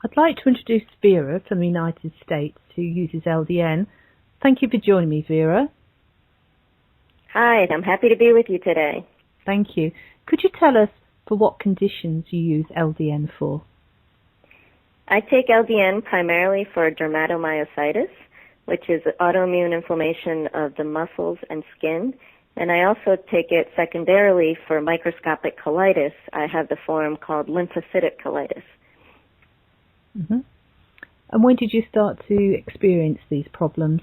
I'd like to introduce Vera from the United States, who uses LDN. Thank you for joining me, Vera. Hi, I'm happy to be with you today. Thank you. Could you tell us for what conditions you use LDN for? I take LDN primarily for dermatomyositis, which is autoimmune inflammation of the muscles and skin, and I also take it secondarily for microscopic colitis. I have the form called lymphocytic colitis. Mm-hmm. And when did you start to experience these problems?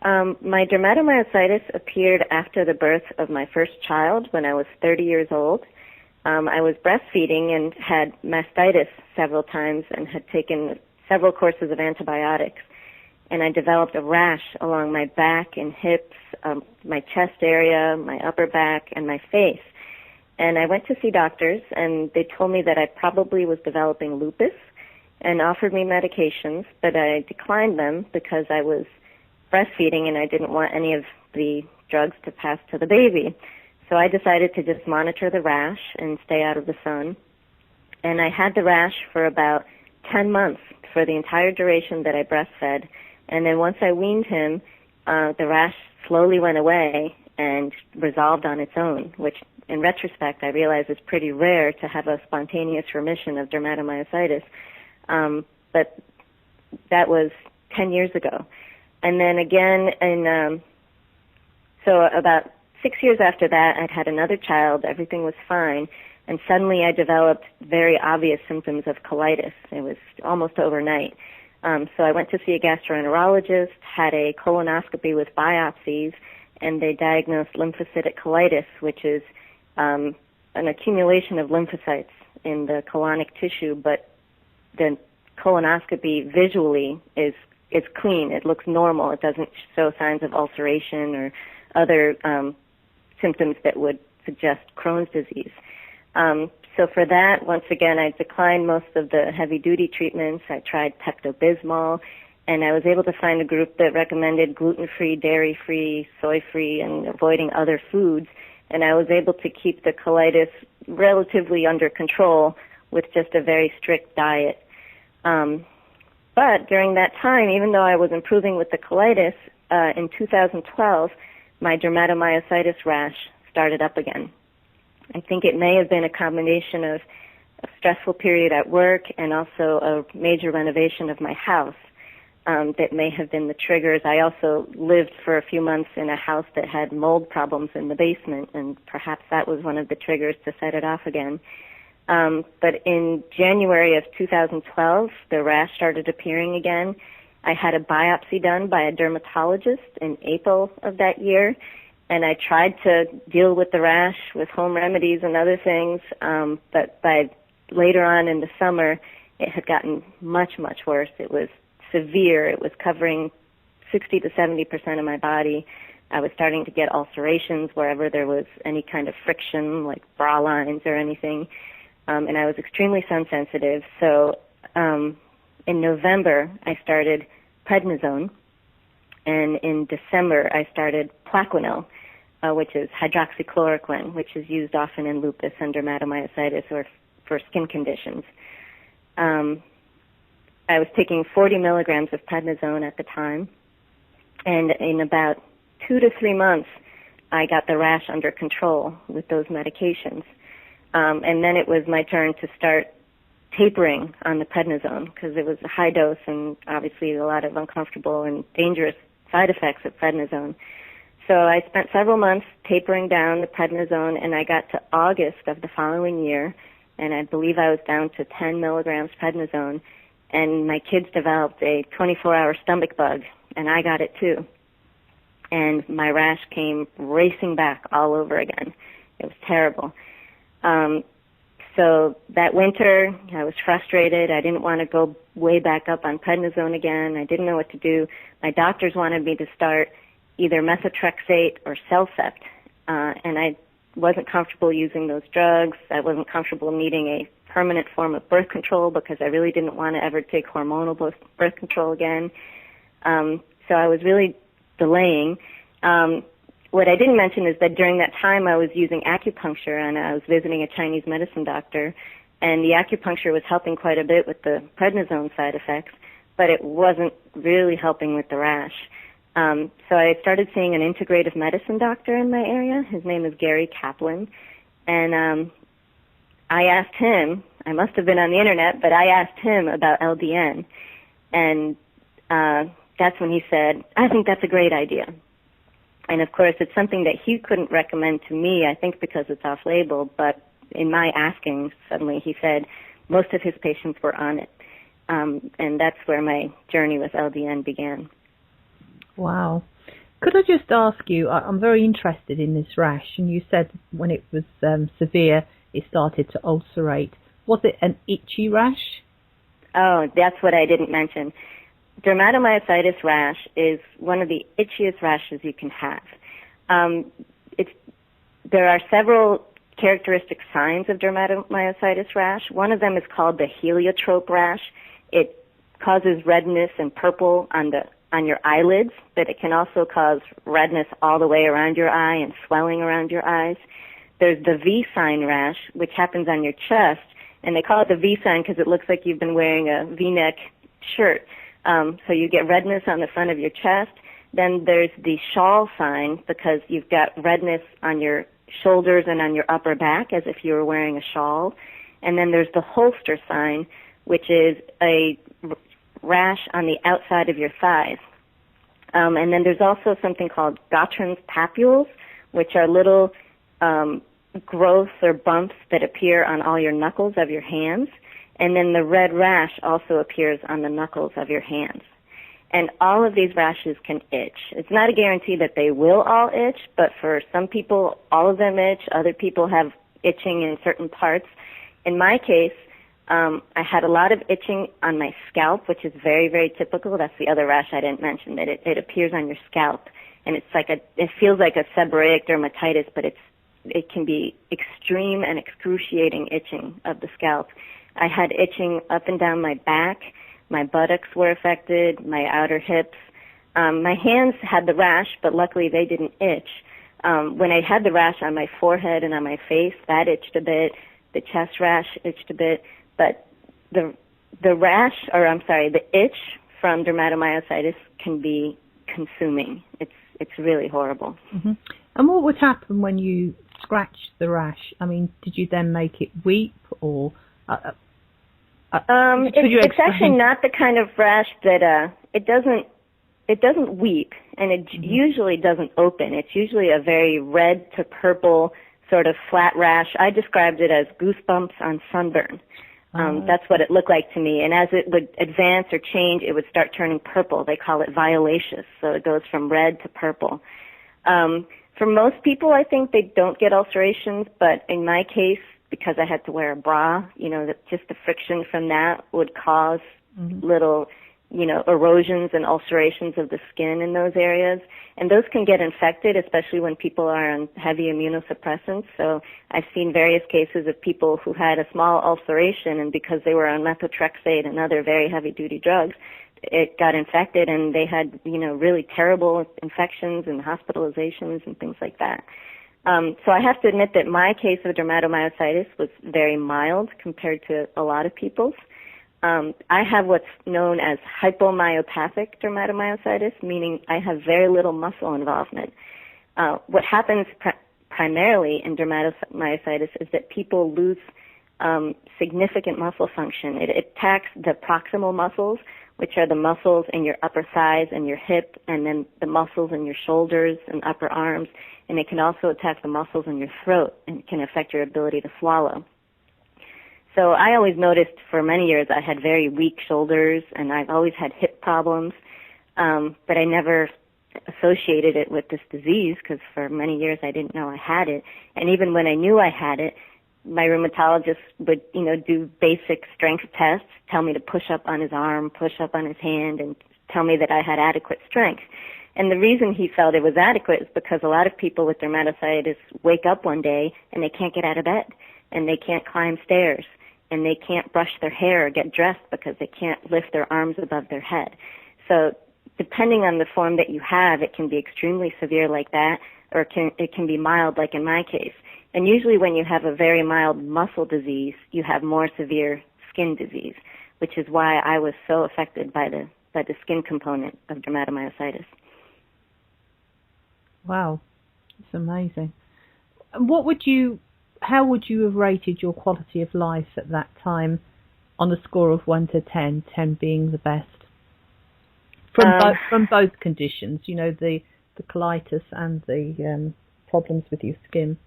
My dermatomyositis appeared after the birth of my first child when I was 30 years old. I was breastfeeding and had mastitis several times and had taken several courses of antibiotics. And I developed a rash along my back and hips, my chest area, my upper back, and my face. And I went to see doctors, and they told me that I probably was developing lupus and offered me medications, but I declined them because I was breastfeeding and I didn't want any of the drugs to pass to the baby. So I decided to just monitor the rash and stay out of the sun. And I had the rash for about 10 months, for the entire duration that I breastfed. And then once I weaned him, the rash slowly went away and resolved on its own, which in retrospect I realize is pretty rare to have a spontaneous remission of dermatomyositis. But that was 10 years ago. And then again, so about 6 years after that, I'd had another child. Everything was fine. And suddenly I developed very obvious symptoms of colitis. It was almost overnight. So I went to see a gastroenterologist, had a colonoscopy with biopsies, and they diagnosed lymphocytic colitis, which is an accumulation of lymphocytes in the colonic tissue, but the colonoscopy visually is clean. It looks normal. It doesn't show signs of ulceration or other symptoms that would suggest Crohn's disease. So for that, once again, I declined most of the heavy-duty treatments. I tried Pepto-Bismol, and I was able to find a group that recommended gluten-free, dairy-free, soy-free, and avoiding other foods. And I was able to keep the colitis relatively under control with just a very strict diet. But during that time, even though I was improving with the colitis, in 2012, my dermatomyositis rash started up again. I think it may have been a combination of a stressful period at work and also a major renovation of my house that may have been the triggers. I also lived for a few months in a house that had mold problems in the basement, and perhaps that was one of the triggers to set it off again. But in January of 2012, the rash started appearing again. I had a biopsy done by a dermatologist in April of that year, and I tried to deal with the rash with home remedies and other things, but by later on in the summer, it had gotten much, much worse. It was severe. It was covering 60 to 70% of my body. I was starting to get ulcerations wherever there was any kind of friction, like bra lines or anything, and I was extremely sun-sensitive. So in November, I started Prednisone, and in December, I started Plaquenil, which is hydroxychloroquine, which is used often in lupus and dermatomyositis or for skin conditions. I was taking 40 milligrams of Prednisone at the time, and in about 2 to 3 months, I got the rash under control with those medications. And then it was my turn to start tapering on the Prednisone because it was a high dose and obviously a lot of uncomfortable and dangerous side effects of Prednisone. So I spent several months tapering down the Prednisone, and I got to August of the following year, and I believe I was down to 10 milligrams Prednisone, and my kids developed a 24-hour stomach bug, and I got it too. And my rash came racing back all over again. It was terrible. So that winter, I was frustrated. I didn't want to go way back up on Prednisone again. I didn't know what to do. My doctors wanted me to start either methotrexate or Celcept, and I wasn't comfortable using those drugs. I wasn't comfortable needing a permanent form of birth control because I really didn't want to ever take hormonal birth control again. So I was really delaying. What I didn't mention is that during that time I was using acupuncture, and I was visiting a Chinese medicine doctor, and the acupuncture was helping quite a bit with the prednisone side effects, but it wasn't really helping with the rash. So I started seeing an integrative medicine doctor in my area. His name is Gary Kaplan, and I asked him, I must have been on the internet, but I asked him about LDN, and that's when he said, I think that's a great idea. And of course, it's something that he couldn't recommend to me, I think because it's off-label, but in my asking, suddenly he said most of his patients were on it. And that's where my journey with LDN began. Wow. Could I just ask you, I'm very interested in this rash, and you said when it was severe, it started to ulcerate. Was it an itchy rash? Oh, that's what I didn't mention. Dermatomyositis rash is one of the itchiest rashes you can have. There are several characteristic signs of dermatomyositis rash. One of them is called the heliotrope rash. It causes redness and purple on your eyelids, but it can also cause redness all the way around your eye and swelling around your eyes. There's the V sign rash, which happens on your chest, and they call it the V sign because it looks like you've been wearing a V-neck shirt. So you get redness on the front of your chest. Then there's the shawl sign because you've got redness on your shoulders and on your upper back as if you were wearing a shawl. And then there's the holster sign, which is a rash on the outside of your thighs. And then there's also something called Gottron's papules, which are little growths or bumps that appear on all your knuckles of your hands. And then the red rash also appears on the knuckles of your hands. And all of these rashes can itch. It's not a guarantee that they will all itch, but for some people, all of them itch. Other people have itching in certain parts. In my case, I had a lot of itching on my scalp, which is very, very typical. That's the other rash I didn't mention, that it appears on your scalp. And it feels like a seborrheic dermatitis, but it can be extreme and excruciating itching of the scalp. I had itching up and down my back. My buttocks were affected, my outer hips. My hands had the rash, but luckily they didn't itch. When I had the rash on my forehead and on my face, that itched a bit. The chest rash itched a bit. But the itch from dermatomyositis can be consuming. It's really horrible. Mm-hmm. And what would happen when you scratched the rash? I mean, did you then make it weep or... It's actually not the kind of rash that it doesn't weep, and it usually doesn't open. It's usually a very red to purple sort of flat rash. I described it as goosebumps on sunburn. That's what it looked like to me. And as it would advance or change, it would start turning purple. They call it violaceous, so it goes from red to purple. For most people, I think they don't get ulcerations, but in my case, because I had to wear a bra, just the friction from that would cause little, erosions and ulcerations of the skin in those areas. And those can get infected, especially when people are on heavy immunosuppressants. So I've seen various cases of people who had a small ulceration, and because they were on methotrexate and other very heavy-duty drugs, it got infected, and they had, really terrible infections and hospitalizations and things like that. So I have to admit that my case of dermatomyositis was very mild compared to a lot of people's. I have what's known as hypomyopathic dermatomyositis, meaning I have very little muscle involvement. What happens primarily in dermatomyositis is that people lose significant muscle function. It attacks the proximal muscles, which are the muscles in your upper thighs and your hip, and then the muscles in your shoulders and upper arms. And it can also attack the muscles in your throat and can affect your ability to swallow. So I always noticed for many years I had very weak shoulders, and I've always had hip problems, but I never associated it with this disease because for many years I didn't know I had it. And even when I knew I had it, my rheumatologist would, do basic strength tests, tell me to push up on his arm, push up on his hand, and tell me that I had adequate strength. And the reason he felt it was adequate is because a lot of people with dermatomyositis wake up one day and they can't get out of bed, and they can't climb stairs, and they can't brush their hair or get dressed because they can't lift their arms above their head. So depending on the form that you have, it can be extremely severe like that, or it can be mild like in my case. And usually when you have a very mild muscle disease, you have more severe skin disease, which is why I was so affected by the skin component of dermatomyositis. Wow, it's amazing. And how would you have rated your quality of life at that time on a score of 1 to 10, 10 being the best? From both conditions, the colitis and the problems with your skin.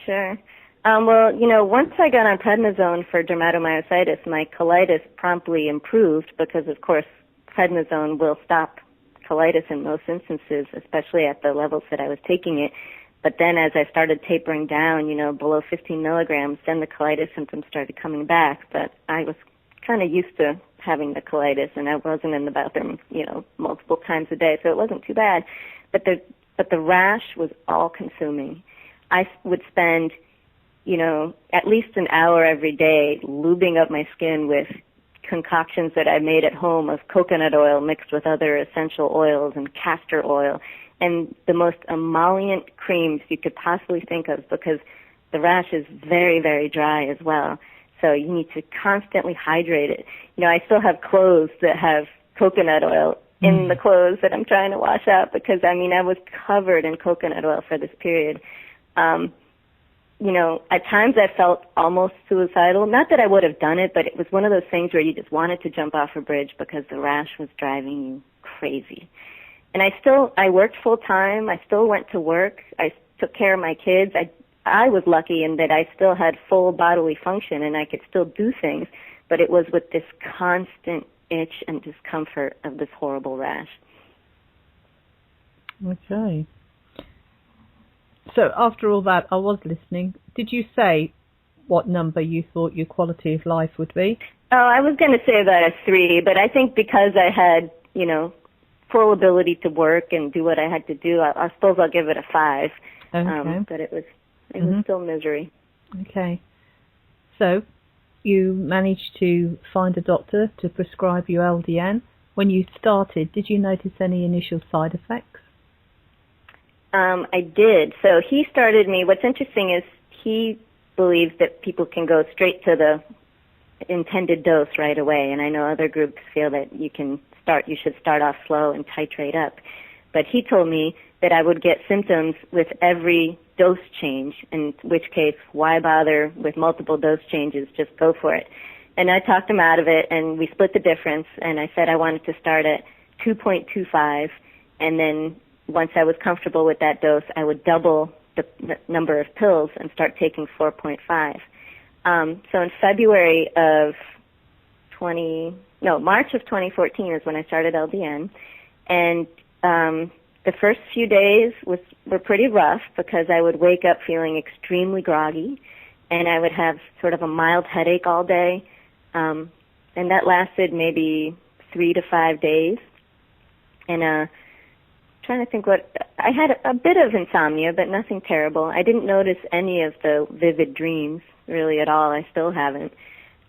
Sure. Well, once I got on prednisone for dermatomyositis, my colitis promptly improved because, of course, prednisone will stop colitis in most instances, especially at the levels that I was taking it. But then as I started tapering down, below 15 milligrams, then the colitis symptoms started coming back. But I was kind of used to having the colitis, and I wasn't in the bathroom, multiple times a day, so it wasn't too bad. But the rash was all-consuming. I would spend, at least an hour every day lubing up my skin with concoctions that I made at home of coconut oil mixed with other essential oils and castor oil and the most emollient creams you could possibly think of, because the rash is very, very dry as well. So you need to constantly hydrate it. I still have clothes that have coconut oil in the clothes that I'm trying to wash out because, I was covered in coconut oil for this period. At times I felt almost suicidal. Not that I would have done it, but it was one of those things where you just wanted to jump off a bridge because the rash was driving you crazy. And I worked full time. I still went to work. I took care of my kids. I was lucky in that I still had full bodily function and I could still do things, but it was with this constant itch and discomfort of this horrible rash. Okay. So after all that, I was listening. Did you say what number you thought your quality of life would be? Oh, I was going to say about a 3, but I think because I had, full ability to work and do what I had to do, I suppose I'll give it a 5. Okay. But it was still misery. Okay. So you managed to find a doctor to prescribe you LDN. When you started, did you notice any initial side effects? I did. So he started me. What's interesting is he believes that people can go straight to the intended dose right away, and I know other groups feel that you should start off slow and titrate up. But he told me that I would get symptoms with every dose change, in which case, why bother with multiple dose changes? Just go for it. And I talked him out of it, and we split the difference, and I said I wanted to start at 2.25, and then once I was comfortable with that dose, I would double the number of pills and start taking 4.5. So in March of 2014 is when I started LDN, and the first few days were pretty rough because I would wake up feeling extremely groggy, and I would have sort of a mild headache all day, and that lasted maybe 3 to 5 days. And trying to think I had a bit of insomnia, but nothing terrible. I didn't notice any of the vivid dreams really at all. I still haven't.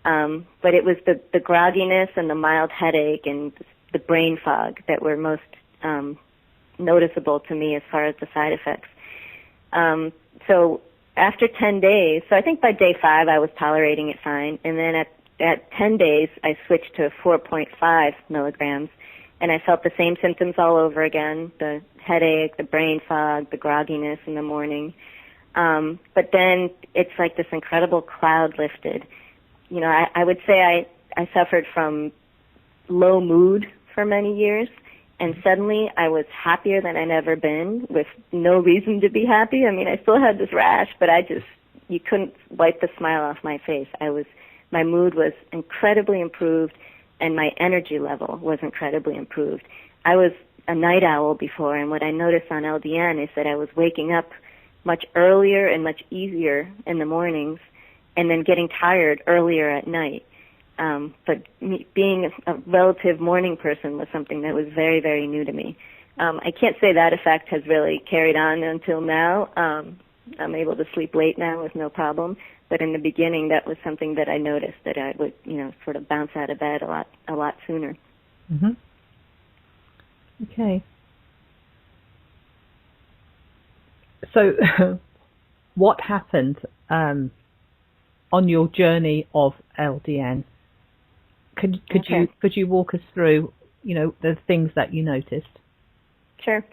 But it was the grogginess and the mild headache and the brain fog that were most noticeable to me as far as the side effects. So after 10 days, so I think by day 5 I was tolerating it fine, and then at 10 days I switched to 4.5 milligrams, and I felt the same symptoms all over again, the headache, the brain fog, the grogginess in the morning. But then it's like this incredible cloud lifted. I would say I suffered from low mood for many years, and suddenly I was happier than I'd ever been with no reason to be happy. I still had this rash, but you couldn't wipe the smile off my face. My mood was incredibly improved, and my energy level was incredibly improved. I was a night owl before, and what I noticed on LDN is that I was waking up much earlier and much easier in the mornings, and then getting tired earlier at night. But being a relative morning person was something that was very, very new to me. I can't say that effect has really carried on until now. I'm able to sleep late now with no problem. But in the beginning, that was something that I noticed, that I would, sort of bounce out of bed a lot sooner. Mm-hmm. Okay. So what happened on your journey of LDN. Could you walk us through, the things that you noticed? Sure.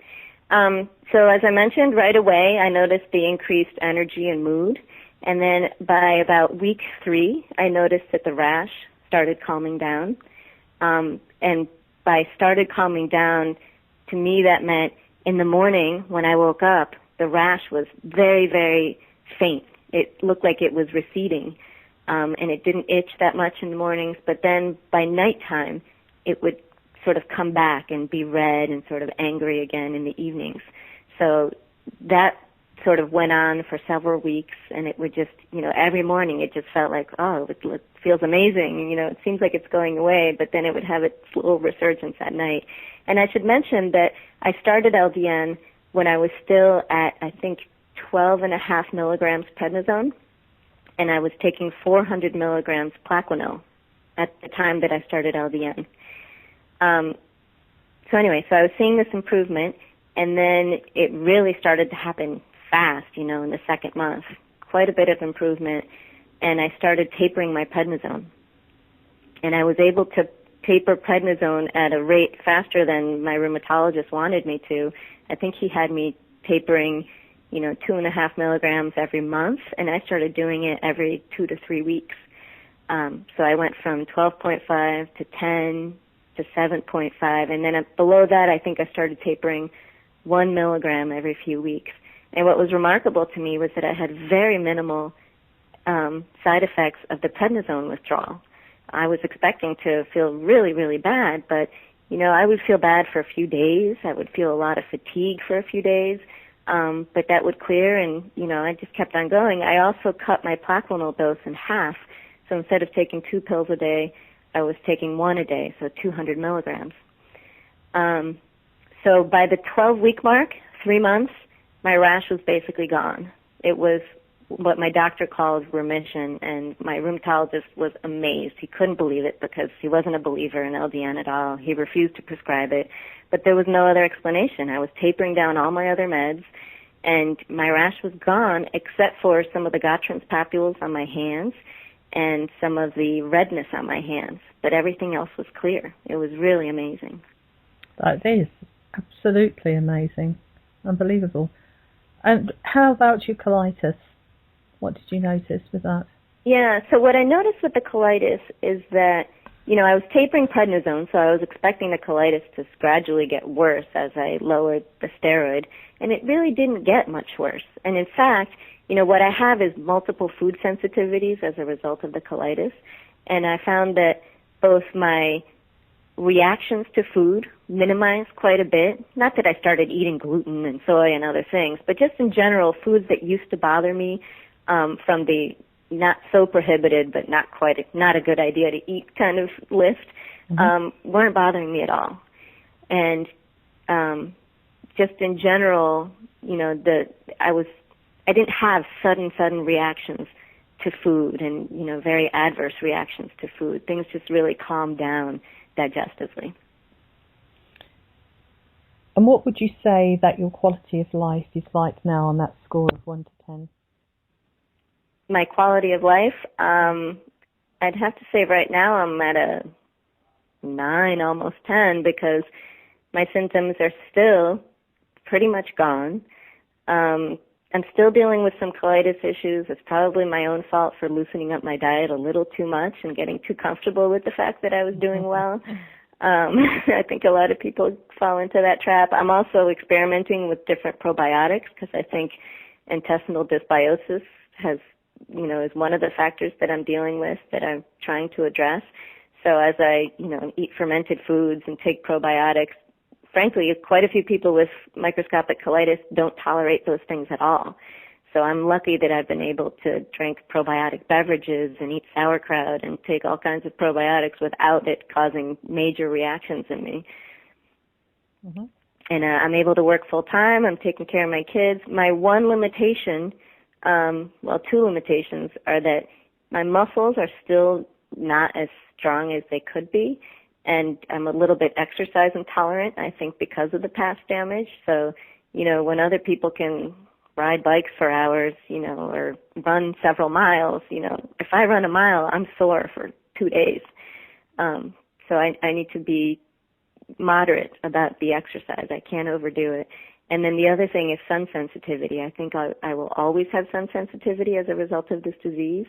So as I mentioned, right away I noticed the increased energy and mood, and then by about week 3, I noticed that the rash started calming down. And by started calming down, to me that meant in the morning when I woke up, the rash was very, very faint. It looked like it was receding, and it didn't itch that much in the mornings, but then by nighttime it would sort of come back and be red and sort of angry again in the evenings. So that sort of went on for several weeks, and it would just, every morning it just felt like, oh, it feels amazing. It seems like it's going away, but then it would have its little resurgence at night. And I should mention that I started LDN when I was still at, I think, 12.5 milligrams prednisone, and I was taking 400 milligrams Plaquenil at the time that I started LDN. So I was seeing this improvement, and then it really started to happen fast, in the second month. Quite a bit of improvement, and I started tapering my prednisone. And I was able to taper prednisone at a rate faster than my rheumatologist wanted me to. I think he had me tapering, 2.5 milligrams every month, and I started doing it every 2 to 3 weeks. So I went from 12.5 to 10 to 7.5, and then below that I think I started tapering 1 milligram every few weeks. And what was remarkable to me was that I had very minimal side effects of the prednisone withdrawal. I was expecting to feel really, really bad, but, I would feel bad for a few days. I would feel a lot of fatigue for a few days, but that would clear, and, I just kept on going. I also cut my Plaquenil dose in half, so instead of taking 2 pills a day, I was taking 1 a day, so 200 milligrams. So by the 12-week mark, 3 months, my rash was basically gone. It was what my doctor calls remission, and my rheumatologist was amazed. He couldn't believe it because he wasn't a believer in LDN at all. He refused to prescribe it, but there was no other explanation. I was tapering down all my other meds, and my rash was gone except for some of the Gottron's papules on my hands and some of the redness on my hands, but everything else was clear. It was really amazing. That is absolutely amazing. Unbelievable. And how about your colitis? What did you notice with that? Yeah, so what I noticed with the colitis is that, I was tapering prednisone, so I was expecting the colitis to gradually get worse as I lowered the steroid, and it really didn't get much worse. And in fact, what I have is multiple food sensitivities as a result of the colitis, and I found that both my reactions to food minimized quite a bit. Not that I started eating gluten and soy and other things, but just in general, foods that used to bother me from the not so prohibited but not a good idea to eat kind of list, weren't bothering me at all. And just in general, I didn't have sudden reactions to food and, very adverse reactions to food. Things just really calmed down digestively. And what would you say that your quality of life is like now on that score of 1 to 10? My quality of life, I'd have to say right now I'm at a 9, almost 10, because my symptoms are still pretty much gone. I'm still dealing with some colitis issues. It's probably my own fault for loosening up my diet a little too much and getting too comfortable with the fact that I was doing well. I think a lot of people fall into that trap. I'm also experimenting with different probiotics because I think intestinal dysbiosis is one of the factors that I'm dealing with that I'm trying to address. So as I, eat fermented foods and take probiotics, frankly, quite a few people with microscopic colitis don't tolerate those things at all. So I'm lucky that I've been able to drink probiotic beverages and eat sauerkraut and take all kinds of probiotics without it causing major reactions in me. Mm-hmm. And I'm able to work full time. I'm taking care of my kids. My one limitation, two limitations, are that my muscles are still not as strong as they could be. And I'm a little bit exercise intolerant, I think, because of the past damage. So, when other people can ride bikes for hours, or run several miles. If I run a mile, I'm sore for 2 days. So I need to be moderate about the exercise. I can't overdo it. And then the other thing is sun sensitivity. I think I will always have sun sensitivity as a result of this disease.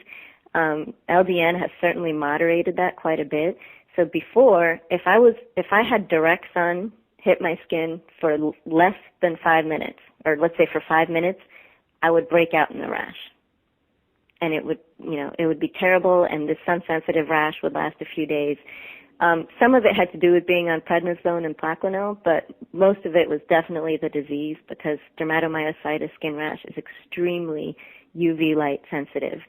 LDN has certainly moderated that quite a bit. So before, if I had direct sun hit my skin for less than 5 minutes, or let's say for 5 minutes, I would break out in a rash. And it would be terrible, and this sun-sensitive rash would last a few days. Some of it had to do with being on prednisone and plaquenil, but most of it was definitely the disease, because dermatomyositis skin rash is extremely UV light sensitive.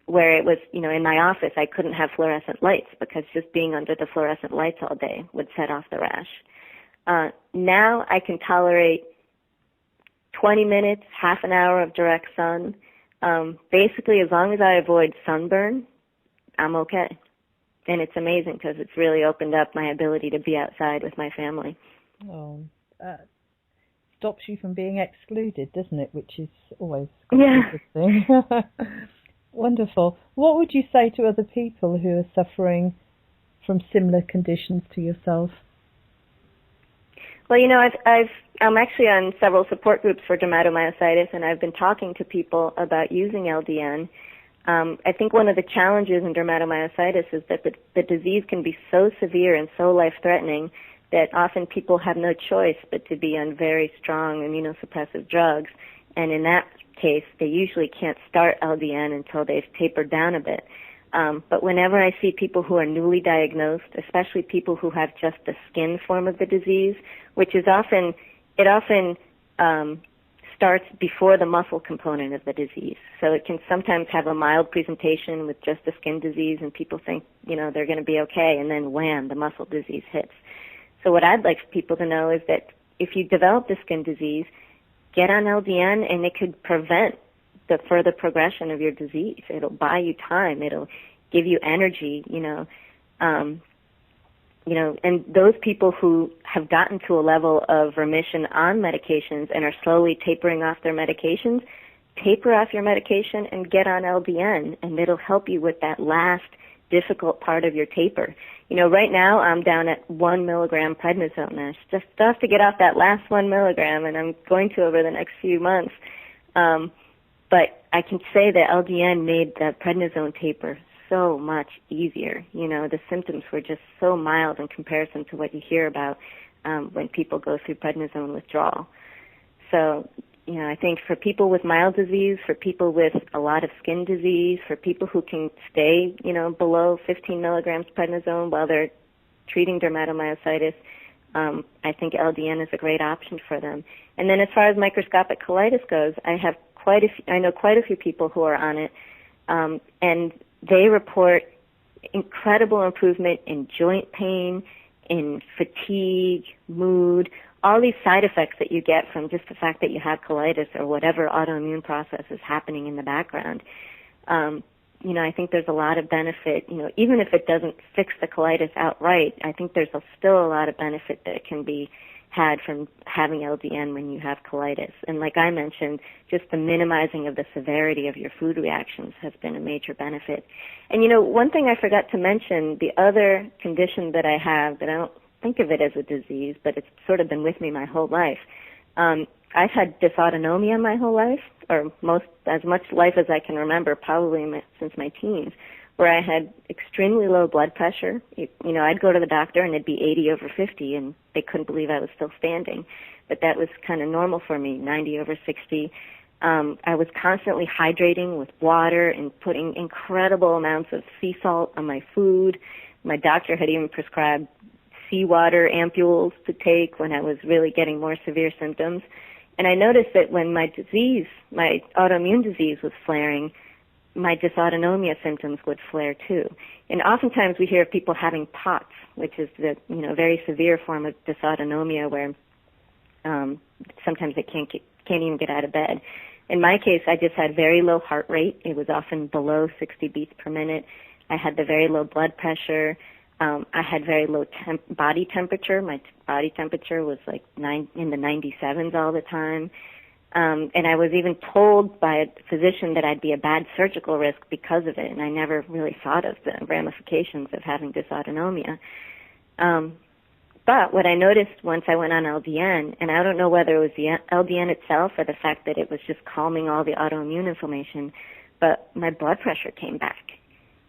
Where it was, in my office, I couldn't have fluorescent lights because just being under the fluorescent lights all day would set off the rash. Now I can tolerate 20 minutes, half an hour of direct sun. Basically, as long as I avoid sunburn, I'm okay. And it's amazing because it's really opened up my ability to be outside with my family. Oh, stops you from being excluded, doesn't it? Which is always a good thing. Wonderful. What would you say to other people who are suffering from similar conditions to yourself? Well, I'm actually on several support groups for dermatomyositis, and I've been talking to people about using LDN. I think one of the challenges in dermatomyositis is that the disease can be so severe and so life-threatening that often people have no choice but to be on very strong immunosuppressive drugs. And in that case, they usually can't start LDN until they've tapered down a bit. But whenever I see people who are newly diagnosed, especially people who have just the skin form of the disease, which is often starts before the muscle component of the disease. So it can sometimes have a mild presentation with just the skin disease, and people think, they're going to be okay, and then wham, the muscle disease hits. So what I'd like people to know is that if you develop the skin disease, get on LDN, and it could prevent the further progression of your disease. It'll buy you time. It'll give you energy, and those people who have gotten to a level of remission on medications and are slowly tapering off their medications, taper off your medication and get on LDN, and it'll help you with that last difficult part of your taper. Right now I'm down at 1 milligram prednisone. I just have to get off that last 1 milligram, and I'm going to over the next few months. But I can say that LDN made the prednisone taper so much easier. The symptoms were just so mild in comparison to what you hear about when people go through prednisone withdrawal. So, I think for people with mild disease, for people with a lot of skin disease, for people who can stay, below 15 milligrams prednisone while they're treating dermatomyositis, I think LDN is a great option for them. And then as far as microscopic colitis goes, I know quite a few people who are on it, and they report incredible improvement in joint pain, in fatigue, mood, all these side effects that you get from just the fact that you have colitis or whatever autoimmune process is happening in the background. I think there's a lot of benefit, even if it doesn't fix the colitis outright, I think there's still a lot of benefit that can be had from having LDN when you have colitis. And like I mentioned, just the minimizing of the severity of your food reactions has been a major benefit. And one thing I forgot to mention, the other condition that I have that I don't think of it as a disease, but it's sort of been with me my whole life. I've had dysautonomia my whole life, or as much life as I can remember, probably since my teens, where I had extremely low blood pressure. I'd go to the doctor and it'd be 80/50, and they couldn't believe I was still standing. But that was kind of normal for me, 90/60. I was constantly hydrating with water and putting incredible amounts of sea salt on my food. My doctor had even prescribed seawater ampules to take when I was really getting more severe symptoms. And I noticed that when my autoimmune disease was flaring, my dysautonomia symptoms would flare too. And oftentimes we hear of people having POTS, which is the very severe form of dysautonomia where sometimes they can't even get out of bed. In my case, I just had very low heart rate. It was often below 60 beats per minute. I had the very low blood pressure. I had very low body temperature. My body temperature was like in the 97s all the time. And I was even told by a physician that I'd be a bad surgical risk because of it, and I never really thought of the ramifications of having dysautonomia. But what I noticed once I went on LDN, and I don't know whether it was the LDN itself or the fact that it was just calming all the autoimmune inflammation, but my blood pressure came back.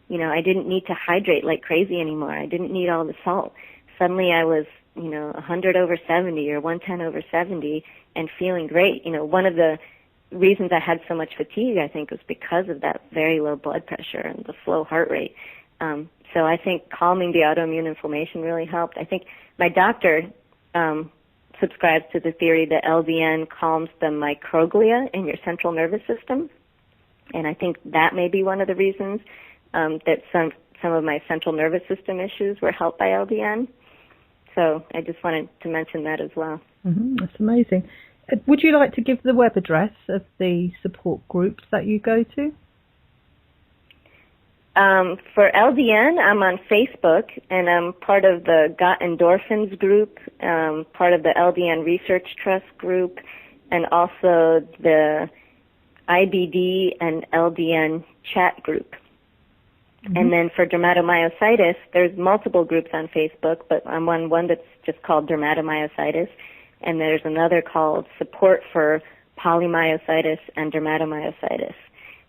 You know, I didn't need to hydrate like crazy anymore. I didn't need all the salt. Suddenly I was, 100/70 or 110/70 and feeling great. One of the reasons I had so much fatigue, I think, was because of that very low blood pressure and the slow heart rate. So I think calming the autoimmune inflammation really helped. I think my doctor subscribes to the theory that LDN calms the microglia in your central nervous system, and I think that may be one of the reasons that some of my central nervous system issues were helped by LDN. So I just wanted to mention that as well. Mm-hmm. That's amazing. Would you like to give the web address of the support groups that you go to? For LDN, I'm on Facebook, and I'm part of the Got Endorphins group, part of the LDN Research Trust group, and also the IBD and LDN chat group. Mm-hmm. And then for dermatomyositis, there's multiple groups on Facebook, but I'm on one that's just called Dermatomyositis, and there's another called Support for Polymyositis and Dermatomyositis.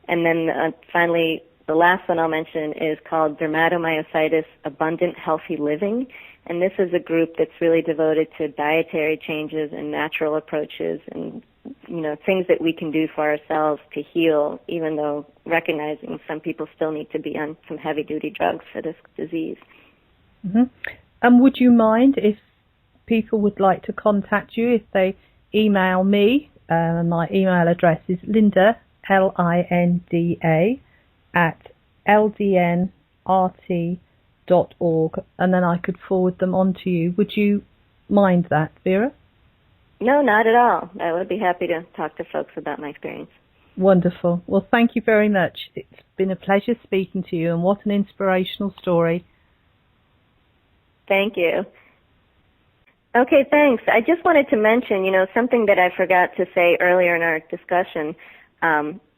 And then finally, the last one I'll mention is called Dermatomyositis Abundant Healthy Living, and this is a group that's really devoted to dietary changes and natural approaches and things that we can do for ourselves to heal, even though recognizing some people still need to be on some heavy-duty drugs for this disease. Mm-hmm. And would you mind if people would like to contact you, if they email me? My email address is Linda, Linda, at ldnrt.org, and then I could forward them on to you. Would you mind that, Vera? No, not at all. I would be happy to talk to folks about my experience. Wonderful. Well, thank you very much. It's been a pleasure speaking to you, and what an inspirational story. Thank you. Okay, thanks. I just wanted to mention, something that I forgot to say earlier in our discussion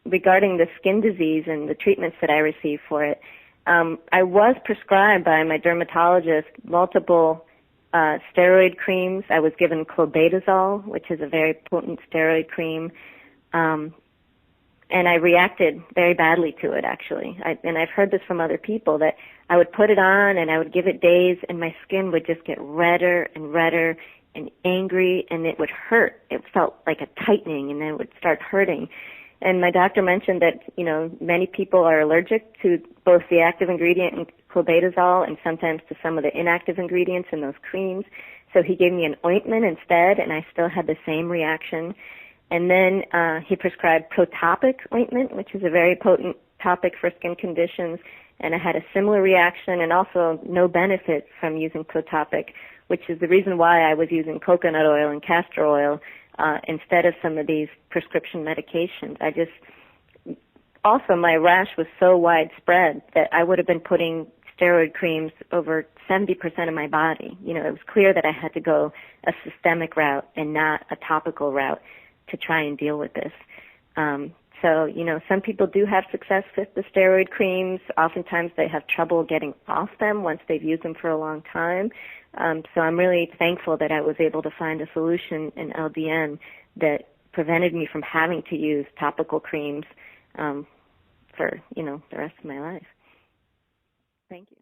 regarding the skin disease and the treatments that I received for it. I was prescribed by my dermatologist multiple steroid creams. I was given clobetasol, which is a very potent steroid cream, and I reacted very badly to it, actually. And I've heard this from other people, that I would put it on and I would give it days, and my skin would just get redder and redder and angry, and it would hurt. It felt like a tightening, and then it would start hurting. And my doctor mentioned that, many people are allergic to both the active ingredient in clobetasol and sometimes to some of the inactive ingredients in those creams. So he gave me an ointment instead, and I still had the same reaction. And then he prescribed Protopic ointment, which is a very potent topic for skin conditions, and I had a similar reaction and also no benefit from using Protopic, which is the reason why I was using coconut oil and castor oil instead of some of these prescription medications. Also my rash was so widespread that I would have been putting steroid creams over 70% of my body. It was clear that I had to go a systemic route and not a topical route to try and deal with this. So, some people do have success with the steroid creams. Oftentimes they have trouble getting off them once they've used them for a long time. So I'm really thankful that I was able to find a solution in LDN that prevented me from having to use topical creams for, the rest of my life. Thank you.